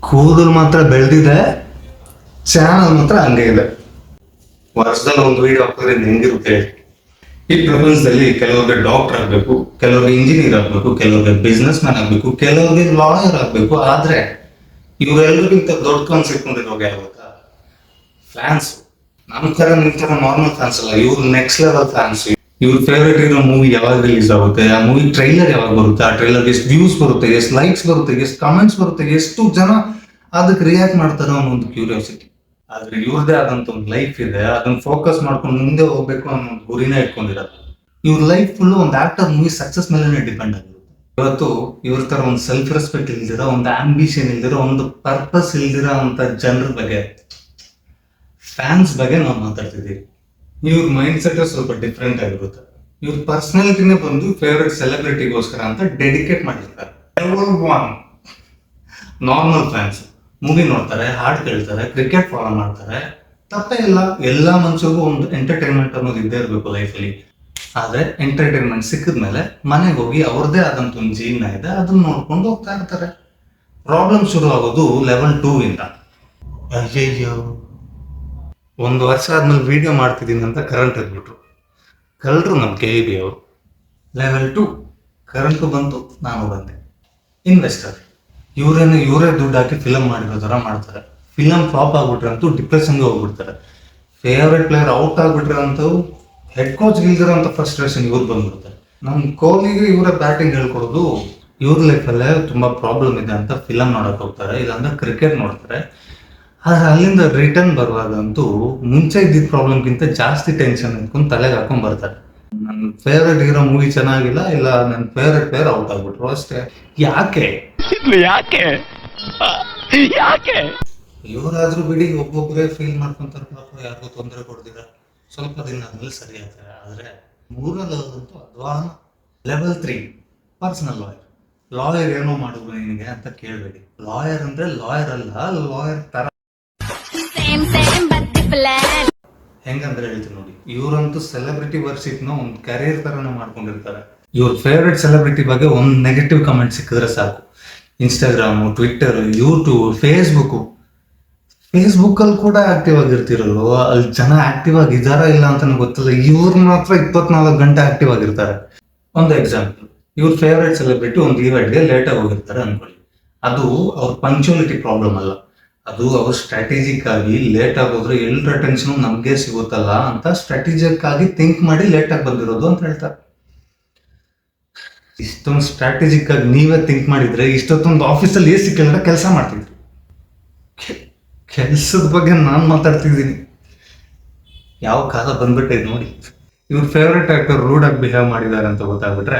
ಕೂದಲು ಮಾತ್ರ ಬೆಳೆದಿದೆ, ಚಾನಲ್ ಮಾತ್ರ ಹಂಗೆ ಇದೆ. ವರ್ಷದಲ್ಲಿ ಒಂದು ವಿಡಿಯೋ ಹಾಕಿದ್ರೆ ಹೆಂಗಿರುತ್ತೆ? ಈ ಪ್ರಪಂಚದಲ್ಲಿ ಕೆಲವ್ರಿಗೆ ಡಾಕ್ಟರ್ ಆಗ್ಬೇಕು, ಕೆಲವ್ರಿಗೆ ಇಂಜಿನಿಯರ್ ಆಗ್ಬೇಕು, ಕೆಲವ್ರಿಗೆ ಬಿಸ್ನೆಸ್ ಮ್ಯಾನ್ ಆಗ್ಬೇಕು, ಕೆಲವ್ರಿಗೆ ಲಾಯರ್ ಆಗ್ಬೇಕು. ಆದ್ರೆ ಇವರೆಲ್ಲರಿಗಿಂತ ದೊಡ್ಡ ಕನ್ಸ್ ಇಟ್ಕೊಂಡಿರೋವಾಗ ಯಾವಾಗ ಫ್ಯಾನ್ಸ್. ನಮ್ ತರ ನಿಮ್ ತರ ನಾರ್ಮಲ್ ಫ್ಯಾನ್ಸ್ ಅಲ್ಲ, ಇವ್ರು ನೆಕ್ಸ್ಟ್ ಲೆವೆಲ್ ಫ್ಯಾನ್ಸ್. ಇವ್ರ ಫೇವ್ರೇಟ್ ಇರೋ ಮೂವಿ ಯಾವಾಗ ರಿಲೀಸ್ ಆಗುತ್ತೆ, ಆ ಮೂವಿ ಟ್ರೈಲರ್ ಯಾವಾಗ ಬರುತ್ತೆ, ಆ ಟ್ರೈಲರ್ ಎಷ್ಟು ವ್ಯೂಸ್ ಬರುತ್ತೆ, ಎಷ್ಟು ಲೈಕ್ಸ್ ಬರುತ್ತೆ, ಎಷ್ಟು ಕಮೆಂಟ್ಸ್ ಬರುತ್ತೆ, ಎಷ್ಟು ಜನ ಅದಕ್ಕೆ ರಿಯಾಕ್ಟ್ ಮಾಡ್ತಾರೋ ಅನ್ನೋ ಒಂದು ಕ್ಯೂರಿಯಾಸಿಟಿ. ಆದ್ರೆ ಇವ್ರದೇ ಆದಂತ ಒಂದು ಲೈಫ್ ಇದೆ, ಅದನ್ನ ಫೋಕಸ್ ಮಾಡ್ಕೊಂಡು ಮುಂದೆ ಹೋಗ್ಬೇಕು ಅನ್ನೋ ಒಂದು ಗುರಿನೇ ಇಟ್ಕೊಂಡಿರೋದು. ಇವ್ರ ಲೈಫ್ ಫುಲ್ ಒಂದು ಆಕ್ಟರ್ ಮೂವಿ ಸಕ್ಸಸ್ ಮೇಲೆ ಡಿಪೆಂಡ್ ಆಗಿರುತ್ತೆ. ಇವತ್ತು ಇವ್ರ ತರ ಒಂದು ಸೆಲ್ಫ್ ರೆಸ್ಪೆಕ್ಟ್ ಇಲ್ದಿರೋ, ಒಂದು ಆಂಬಿಷನ್ ಇಲ್ದಿರೋ, ಒಂದು ಪರ್ಪಸ್ ಇಲ್ದಿರೋ ಅಂತ ಜನರ ಬಗ್ಗೆ, ಫ್ಯಾನ್ಸ್ ಬಗ್ಗೆ ನಾವು ಮಾತಾಡ್ತಿದ್ದೀವಿ. ಇವ್ರ ಮೈಂಡ್ ಸೆಟ್ ಸ್ವಲ್ಪ ಡಿಫ್ರೆಂಟ್ ಆಗಿರುತ್ತೆ. ಇವ್ರ ಪರ್ಸನಾಲಿಟಿನೇ ಬಂದು ಫೇವ್ರೆಟ್ ಸೆಲೆಬ್ರಿಟಿಗೋಸ್ಕರ ಅಂತ ಡೆಡಿಕೇಟ್ ಮಾಡಿರ್ತಾರೆ. ನಾರ್ಮಲ್ ಫ್ಯಾನ್ಸ್ ಮೂವಿ ನೋಡ್ತಾರೆ, ಹಾಡು ಕೇಳ್ತಾರೆ, ಕ್ರಿಕೆಟ್ ಫಾಲೋ ಮಾಡ್ತಾರೆ, ತಪ್ಪೇ ಇಲ್ಲ. ಎಲ್ಲಾ ಮನುಷ್ಯರಿಗೂ ಒಂದು ಎಂಟರ್ಟೈನ್ಮೆಂಟ್ ಅನ್ನೋದು ಇದ್ದೇ ಇರಬೇಕು ಲೈಫಲ್ಲಿ. ಆದ್ರೆ ಎಂಟರ್ಟೈನ್ಮೆಂಟ್ ಸಿಕ್ಕಿದ್ಮೇಲೆ ಮನೆಗೆ ಹೋಗಿ ಅವ್ರದೇ ಆದಂತ ಒಂದು ಜೀವನ ಇದೆ, ಅದನ್ನ ನೋಡ್ಕೊಂಡು ಹೋಗ್ತಾ ಇರ್ತಾರೆ. ಪ್ರಾಬ್ಲಮ್ ಶುರು ಆಗೋದು ಲೆವೆಲ್ 2 ಇಂದ. ಅಯ್ಯಯ್ಯೋ, 1 ವರ್ಷ ಆದ್ಮೇಲೆ ವಿಡಿಯೋ ಮಾಡ್ತಿದ್ದೀನಿ ಅಂತ ಕರೆಂಟ್ ಇದ್ಬಿಟ್ರು. ಕಳ್ಳರು ನಮ್ಮ KEB ಅವರು. ಲೆವೆಲ್ 2 ಕರೆಂಟು ಬಂತು, ನಾನು ಬಂದೆ. ಇನ್ವೆಸ್ಟರ್ ಇವರೇ ದುಡ್ಡು ಹಾಕಿ ಫಿಲಮ್ ಮಾಡಿರೋ ಥರ ಮಾಡ್ತಾರೆ. ಫಿಲಮ್ ಫ್ಲಾಪ್ ಆಗ್ಬಿಟ್ರೆ ಅಂತೂ ಡಿಪ್ರೆಷನ್ಗೆ ಹೋಗ್ಬಿಡ್ತಾರೆ. ಫೇವ್ರೆಟ್ ಪ್ಲೇಯರ್ ಔಟ್ ಆಗ್ಬಿಟ್ರೆ ಅಂತೂ ಹೆಡ್ ಕೋಚ್ ಇಲ್ದಿರೋ ಅಂತ ಫ್ರಸ್ಟ್ರೇಷನ್ ಇವ್ರು ಬಂದ್ಬಿಡ್ತಾರೆ. ನಮ್ಮ ಕೊಹ್ಲಿಗೆ ಇವರೇ ಬ್ಯಾಟಿಂಗ್ ಹೇಳ್ಕೊಡೋದು. ಇವ್ರ ಲೈಫಲ್ಲೇ ತುಂಬಾ ಪ್ರಾಬ್ಲಮ್ ಇದೆ ಅಂತ ಫಿಲಮ್ ನೋಡಕ್ ಹೋಗ್ತಾರೆ, ಇಲ್ಲಾಂದ್ರೆ ಕ್ರಿಕೆಟ್ ನೋಡ್ತಾರೆ. ಆದ್ರೆ ಅಲ್ಲಿಂದ ರಿಟರ್ನ್ ಬರುವಾಗಂತೂ ಮುಂಚೆ ಇದ್ದಿದ್ದ ಪ್ರಾಬ್ಲಮ್ಗಿಂತ ಜಾಸ್ತಿ ಟೆನ್ಷನ್ ಇಟ್ಕೊಂಡು ತಲೆಗೆ ಹಾಕೊಂಡ್ ಬರ್ತಾರೆ. ನನ್ನ ಫೇವ್ರೆಟ್ ಹೀರೋ ಮೂವಿ ಚೆನ್ನಾಗಿಲ್ಲ, ಇಲ್ಲ ನನ್ನ ಫೇವ್ರೆಟ್ ಪ್ಲೇಯರ್ ಔಟ್ ಆಗ್ಬಿಟ್ರು ಅಷ್ಟೇ. ಯಾಕೆ ಯಾಕೆ ಇವರಾದ್ರೂ ಬಿಡಿ, ಒಬ್ಬೊಬ್ಬರೇ ಫೀಲ್ ಮಾಡ್ಕೊಂತಾರೆ. ಪಾಪ ಯಾರಿಗೂ ತೊಂದರೆ ಕೊಡ್ದಿರ ಸ್ವಲ್ಪ ದಿನ ಆದ್ಮೇಲೆ ಸರಿ ಆಗ್ತಾರೆ. ಆದ್ರೆ 3ನೇದಂತೂ ಅಧ್ವಾನ. ಲೆವೆಲ್ 3 ಪರ್ಸನಲ್ ಲಾಯರ್ ಏನೋ ಮಾಡಿದ್ರು ನಿನಗೆ ಅಂತ ಕೇಳಬೇಡಿ. ಲಾಯರ್ ಅಂದ್ರೆ ಲಾಯರ್ ಅಲ್ಲ, ಲಾಯರ್ ತರ. ಹೆಂಗಂದ್ರೆ ಹೇಳ್ತೀನಿ ನೋಡಿ, ಇವರಂತೂ ಸೆಲೆಬ್ರಿಟಿ ವರ್ಷಿಪ್ನ ಒಂದು ಕರಿಯರ್ ತರನ ಮಾಡ್ಕೊಂಡಿರ್ತಾರೆ. ಇವ್ರ ಫೇವ್ರೆಟ್ ಸೆಲೆಬ್ರಿಟಿ ಬಗ್ಗೆ ಒಂದು ನೆಗೆಟಿವ್ ಕಮೆಂಟ್ ಸಿಕ್ಕಿದ್ರೆ ಸಾಕು, ಇನ್ಸ್ಟಾಗ್ರಾಮು, ಟ್ವಿಟ್ಟರ್, ಯೂಟ್ಯೂಬ್, ಫೇಸ್ಬುಕ್ ಅಲ್ಲಿ ಕೂಡ ಆಕ್ಟಿವ್ ಆಗಿರ್ತಿರಲ್ವ. ಅಲ್ಲಿ ಜನ ಆಕ್ಟಿವ್ ಆಗಿದಾರ ಇಲ್ಲ ಅಂತ ಗೊತ್ತಿಲ್ಲ, ಇವ್ರು ಮಾತ್ರ 24 ಗಂಟೆ ಆಕ್ಟಿವ್ ಆಗಿರ್ತಾರೆ. ಒಂದು ಎಕ್ಸಾಂಪಲ್, ಇವ್ರ ಫೇವ್ರೆಟ್ ಸೆಲೆಬ್ರಿಟಿ ಒಂದು ಈವೆಂಟ್ಗೆ ಲೇಟ್ ಆಗಿ ಹೋಗಿರ್ತಾರೆ ಅನ್ಕೊಳ್ಳಿ. ಅದು ಅವ್ರ ಪಂಕ್ಚುಯಾಲಿಟಿ ಪ್ರಾಬ್ಲಮ್ ಅಲ್ಲ, ಅದು ಅವ್ರು ಸ್ಟ್ರಾಟಜಿಕ್ ಆಗಿ ಲೇಟ್ ಆಗೋದ್ರೆ ಎಲ್ಲರ ಅಟೆನ್ಷನ್ ನಮ್ಗೆ ಸಿಗುತ್ತಲ್ಲ ಅಂತ ಸ್ಟ್ರಾಟಜಿಕ್ ಆಗಿ ಥಿಂಕ್ ಮಾಡಿ ಲೇಟ್ ಆಗಿ ಬಂದಿರೋದು ಅಂತ ಹೇಳ್ತಾರೆ. ಇಷ್ಟೊಂದು ಸ್ಟ್ರಾಟಜಿಕ್ ಆಗಿ ನೀವೇ ಥಿಂಕ್ ಮಾಡಿದ್ರೆ ಇಷ್ಟೊತ್ತೊಂದು ಆಫೀಸಲ್ಲಿ AC ಕೆಳಗಡೆ ಕೆಲಸ ಮಾಡ್ತಿದ್ರಿ. ಕೆಲ್ಸದ ಬಗ್ಗೆ ನಾನು ಮಾತಾಡ್ತಿದ್ದೀನಿ. ಯಾವ ಕಾಲ ಬಂದ್ಬಿಟ್ಟೆ ನೋಡಿ. ಇವ್ರ ಫೇವ್ರೆಟ್ ಆಕ್ಟರ್ ರೂಡ್ ಆಗಿ ಬಿಹೇವ್ ಮಾಡಿದ್ದಾರೆ ಅಂತ ಗೊತ್ತಾಗ್ಬಿಟ್ರೆ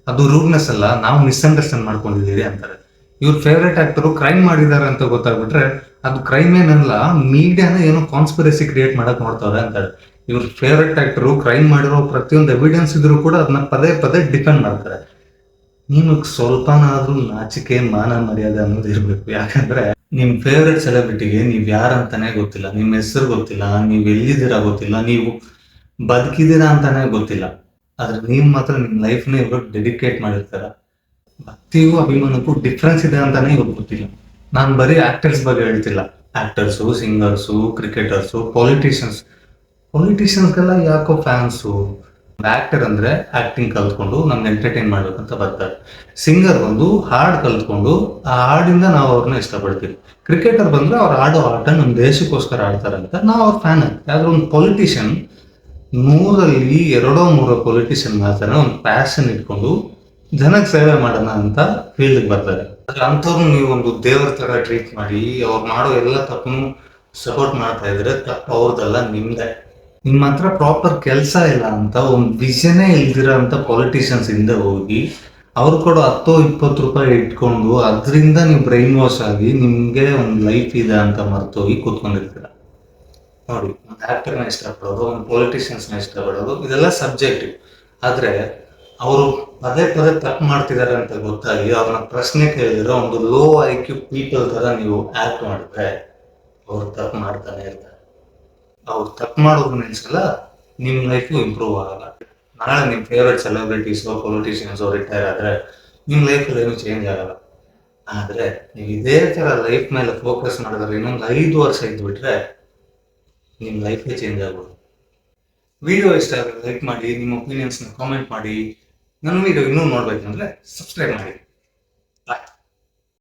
ಅದು ರೂಡ್ನೆಸ್ ಅಲ್ಲ, ನಾವು ಮಿಸ್ಅಂಡರ್ಸ್ಟ್ಯಾಂಡ್ ಮಾಡ್ಕೊಂಡಿದ್ದೀರಿ ಅಂತಾರೆ. ಇವ್ರ ಫೇವ್ರೆಟ್ ಆಕ್ಟರ್ ಕ್ರೈಮ್ ಮಾಡಿದ್ದಾರೆ ಅಂತ ಗೊತ್ತಾಗ್ಬಿಟ್ರೆ ಅದು ಕ್ರೈಮ್ ಏನಲ್ಲ, ಮೀಡಿಯಾನ ಏನೋ ಕಾನ್ಸ್ಪಿರಸಿ ಕ್ರಿಯೇಟ್ ಮಾಡಕ್ ನೋಡ್ತಾರೆ ಅಂತಾರೆ. ಇವ್ರ ಫೇವ್ರೆಟ್ ಆಕ್ಟರ್ ಕ್ರೈಮ್ ಮಾಡಿರೋ ಪ್ರತಿಯೊಂದು ಎವಿಡೆನ್ಸ್ ಇದ್ರೂ ಕೂಡ ಅದನ್ನ ಪದೇ ಡಿಫೆಂಡ್ ಮಾಡ್ತಾರೆ. ನಿಮಗ್ ಸ್ವಲ್ಪನಾದ್ರೂ ನಾಚಿಕೆ, ಮಾನ, ಮರ್ಯಾದೆ ಅನ್ನೋದು ಇರ್ಬೇಕು. ಯಾಕಂದ್ರೆ ನಿಮ್ ಫೇವ್ರೆಟ್ ಸೆಲೆಬ್ರಿಟಿಗೆ ನೀವ್ ಯಾರಂತಾನೆ ಗೊತ್ತಿಲ್ಲ, ನಿಮ್ ಹೆಸರು ಗೊತ್ತಿಲ್ಲ, ನೀವ್ ಎಲ್ಲಿದ್ದೀರಾ ಗೊತ್ತಿಲ್ಲ, ನೀವು ಬದುಕಿದ್ದೀರಾ ಅಂತಾನೆ ಗೊತ್ತಿಲ್ಲ. ಆದ್ರೆ ನೀವ್ ಮಾತ್ರ ನಿಮ್ ಲೈಫ್ನ ಇವಾಗ ಡೆಡಿಕೇಟ್ ಮಾಡಿರ್ತಾರ. ಭಕ್ತಿಗೂ ಅಭಿಮಾನಕ್ಕೂ ಡಿಫ್ರೆನ್ಸ್ ಇದೆ ಅಂತಾನೆ ಇವಾಗ ಗೊತ್ತಿಲ್ಲ. ನಾನು ಬರೀ ಆಕ್ಟರ್ಸ್ ಬಗ್ಗೆ ಹೇಳ್ತಿಲ್ಲ, ಆಕ್ಟರ್ಸು, ಸಿಂಗರ್ಸು, ಕ್ರಿಕೆಟರ್ಸು, ಪೊಲಿಟಿಷಿಯನ್ಸ್ಗೆಲ್ಲ ಯಾಕೋ ಫ್ಯಾನ್ಸು. ಆಕ್ಟರ್ ಅಂದ್ರೆ ಆಕ್ಟಿಂಗ್ ಕಲ್ತ್ಕೊಂಡು ನಮ್ಗೆ ಎಂಟರ್ಟೈನ್ ಮಾಡ್ಬೇಕಂತ ಬರ್ತಾರೆ. ಸಿಂಗರ್ ಬಂದು ಹಾಡ್ ಕಲ್ತ್ಕೊಂಡು ಆ ಹಾಡಿಂದ ನಾವು ಅವ್ರನ್ನ ಇಷ್ಟಪಡ್ತೀವಿ. ಕ್ರಿಕೆಟರ್ ಬಂದ್ರೆ ಅವ್ರು ಆಡೋ ಆಟ ನಮ್ಮ ದೇಶಕ್ಕೋಸ್ಕರ ಆಡ್ತಾರೆ ಅಂತ ನಾವು ಅವ್ರ ಫ್ಯಾನ್ ಆಗ್ತೀವಿ. ಆದ್ರೆ ಒಂದು ಪೊಲಿಟಿಷಿಯನ್ 100ರಲ್ಲಿ 2-3 ಪೊಲಿಟಿಷಿಯನ್ ಮಾತ್ರ ಒಂದು ಪ್ಯಾಷನ್ ಇಟ್ಕೊಂಡು ಜನಕ್ಕೆ ಸೇವೆ ಮಾಡೋಣ ಅಂತ ಫೀಲ್ಡ್ಗೆ ಬರ್ತಾರೆ. ಆದ್ರೆ ಅಂಥವ್ರು ನೀವು ಒಂದು ದೇವರ ತರ ಟ್ರೀಟ್ ಮಾಡಿ ಅವ್ರು ಮಾಡೋ ಎಲ್ಲ ತಪ್ಪನ್ನು ಸಪೋರ್ಟ್ ಮಾಡ್ತಾ ಇದ್ರೆ ತಪ್ಪು ಅವ್ರದ್ದಲ್ಲ, ನಿಮ್ದೆ. ನಿಮ್ಮ ಹತ್ರ ಪ್ರಾಪರ್ ಕೆಲಸ ಇಲ್ಲ ಅಂತ, ಒಂದು ವಿಷನೇ ಇಲ್ದಿರೋ ಅಂತ ಪೊಲಿಟಿಷಿಯನ್ಸ್ ಹಿಂದೆ ಹೋಗಿ ಅವ್ರು ಕೊಡೋ 10-20 ರೂಪಾಯಿ ಇಟ್ಕೊಂಡು ಅದರಿಂದ ನೀವು ಬ್ರೈನ್ ವಾಶ್ ಆಗಿ ನಿಮ್ಗೆ ಒಂದು ಲೈಫ್ ಇದೆ ಅಂತ ಮರ್ತೋಗಿ ಕೂತ್ಕೊಂಡಿರ್ತೀರ. ನೋಡಿ, ಒಂದು ಆಕ್ಟರ್ನ ಇಷ್ಟಪಡೋದು, ಒಂದು ಪೊಲಿಟಿಷಿಯನ್ಸ್ನ ಇಷ್ಟಪಡೋದು ಇದೆಲ್ಲ ಸಬ್ಜೆಕ್ಟಿವ್. ಆದ್ರೆ ಅವರು ಪದೇ ತಪ್ಪು ಮಾಡ್ತಿದ್ದಾರೆ ಅಂತ ಗೊತ್ತಾಗಿ ಅವ್ರನ್ನ ಪ್ರಶ್ನೆ ಕೇಳಿದ್ರೆ ಒಂದು ಲೋ IQ ಪೀಪಲ್ ತರ ನೀವು ಆಕ್ಟ್ ಮಾಡಿದ್ರೆ ಅವ್ರು ತಪ್ಪು ಮಾಡ್ತಾನೆ ಇರ್ತಾರೆ. ಅವ್ರು ತಪ್ಪು ಮಾಡೋದು ನಿಲ್ಸಲ್ಲ, ನಿಮ್ ಲೈಫು ಇಂಪ್ರೂವ್ ಆಗಲ್ಲ. ನಾಳೆ ನಿಮ್ ಫೇವ್ರೆಟ್ ಸೆಲೆಬ್ರಿಟೀಸ್, ಪೊಲಿಟಿಷಿಯನ್ಸ್ ರಿಟೈರ್ ಆದ್ರೆ ನಿಮ್ ಲೈಫಲ್ಲಿ ಏನು ಚೇಂಜ್ ಆಗಲ್ಲ. ಆದ್ರೆ ನೀವು ಇದೇ ತರ ಲೈಫ್ ಮೇಲೆ ಫೋಕಸ್ ಮಾಡಿದ್ರೆ ಇನ್ನೊಂದು 5 ವರ್ಷ ಇದ್ಬಿಟ್ರೆ ನಿಮ್ಮ ಲೈಫೇ ಚೇಂಜ್ ಆಗ್ಬೋದು. ವಿಡಿಯೋ ಇಷ್ಟ ಆದರೆ ಲೈಕ್ ಮಾಡಿ, ನಿಮ್ಮ ಒಪಿನಿಯನ್ಸ್ನ ಕಾಮೆಂಟ್ ಮಾಡಿ. ನನ್ನ ವಿಡಿಯೋ ಇನ್ನೂ ನೋಡ್ಬೇಕಂದ್ರೆ ಸಬ್ಸ್ಕ್ರೈಬ್ ಮಾಡಿ. ಬಾಯ್.